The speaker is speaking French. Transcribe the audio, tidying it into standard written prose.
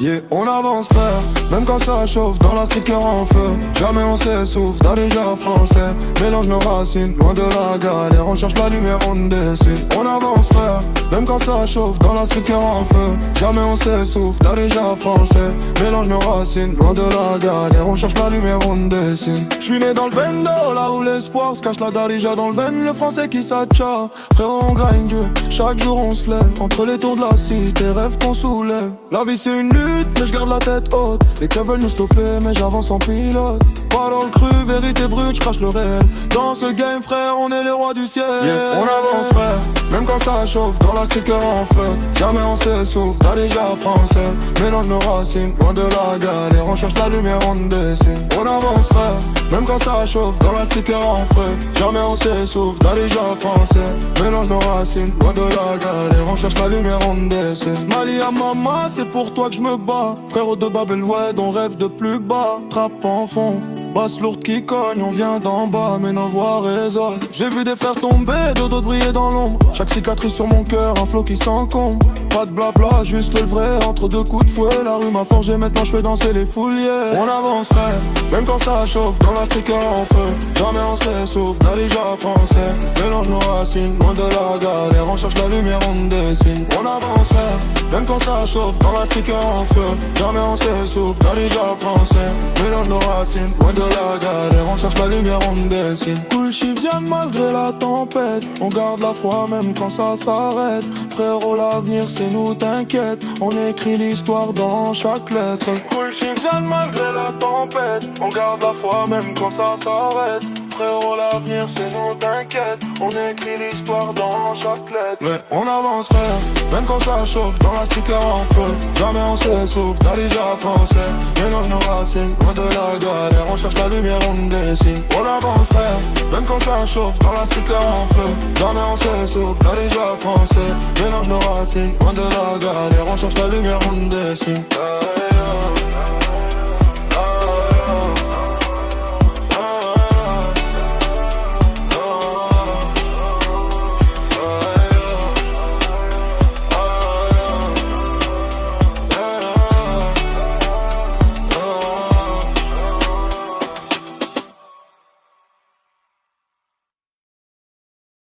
Yeah, on avance frère, même quand ça chauffe, dans la street cœur en feu. Jamais on s'essouffle, t'as déjà français. Mélange nos racines, loin de la galère. On cherche la lumière, on dessine. On avance frère, même quand ça chauffe, dans la street cœur en feu. Jamais on s'essouffle, t'as déjà français. Mélange nos racines, loin de la galère. On cherche la lumière, on dessine. J'suis né dans le bendo, là où l'espoir se cache la darija dans le veine. Le français qui s'atcha, frérot on grind dur. Chaque jour on se lève, entre les tours de la cité, rêve qu'on soulève. La vie c'est une lutte, mais je garde la tête haute. Les keufs veulent nous stopper, mais j'avance en pilote. Pas dans le cru, vérité brute, j'crache le réel. Dans ce game frère, on est les rois du ciel. Yeah, on avance frère, même quand ça chauffe, dans la street cœur en feu. Jamais on s'essouffle, t'as déjà français. Mélange nos racines, loin de la galère. On cherche la lumière, on dessine. On avance frère, même quand ça chauffe, dans la street cœur en feu. Jamais on s'essouffle, t'as déjà français. Mélange nos racines, loin de la galère. On cherche la lumière, on dessine. Mali à mama, c'est pour toi que je me bats. Frérot de Babelwed, on rêve de plus bas. Trappe en fond, basse lourde qui cogne, on vient d'en bas, mais nos voix résonnent. J'ai vu des frères tomber, d'autres briller dans l'ombre. Chaque cicatrice sur mon cœur, un flot qui s'encombre. Pas de blabla, juste le vrai, entre deux coups de fouet. La rue m'a forgé, maintenant je fais danser les fouliers. On avance frère, même quand ça chauffe, dans la street cœur en feu. Jamais on s'essouffle, déjà français. Mélange nos racines, loin de la galère. On cherche la lumière, on dessine. On avance frère, même quand ça chauffe, dans la street cœur en feu. Jamais on s'essouffle, déjà français. Mélange nos racines, loin de la galère. On cherche la lumière, on dessine. Cool chiffre vienne malgré la tempête. On garde la foi même quand ça s'arrête. Frérot l'avenir c'est nous, t'inquiète. On écrit l'histoire dans chaque lettre. Cool chiffre vienne malgré la tempête. On garde la foi même quand ça s'arrête. Frérot l'avenir c'est nous, t'inquiète. On écrit l'histoire dans chaque lettre. Mais on avance frère, même quand ça chauffe, dans la street cœur en feu. Jamais on s'essouffle, t'as déjà français. Mélange nos racines, loin de la galère. On cherche la lumière, on dessine. On avance frère, même quand ça chauffe, dans la street cœur en feu. Jamais on s'essouffle, t'as déjà français. Mélange nos racines, loin de la galère. On cherche la lumière, on dessine.